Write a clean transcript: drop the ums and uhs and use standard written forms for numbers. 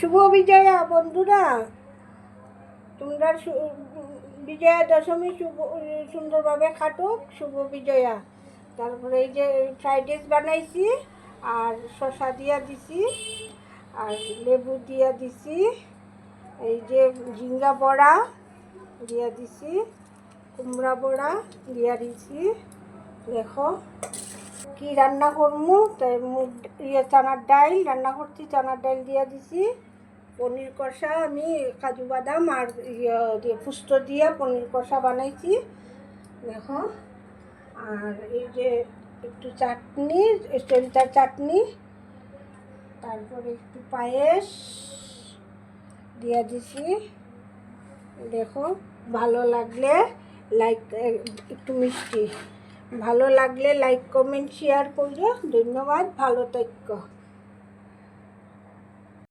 শুভ বিজয়া বন্ধুরা, তোমরা বিজয়া দশমী সুন্দরভাবে খাটুক। শুভ বিজয়া। তারপরে এই যে ফ্রাইড রাইস বানাইছি, আর শসা দিয়া দিছি, আর লেবু দিয়া দিছি, এই যে ঝিঙ্গা বড়া দিয়া দিছি, কুমড়া বড়া দিয়া দিছি। দেখো কি রান্না করবো, তাই চানার ডাল রান্না করছি, চানার ডাল দিয়া দিছি। পনির কষা আমি কাজু বাদাম আর পুস্ত দিয়া পনির কষা বানাইছি। দেখো, আর এই যে একটু চাটনি, সরিষার চাটনি, তারপরে একটু পায়েস দিয়া দিছি। দেখো, ভালো লাগলে লাইক, একটু মিষ্টি, ভালো লাগলে লাইক কমেন্ট শেয়ার করো। ধন্যবাদ, ভালো থাকো।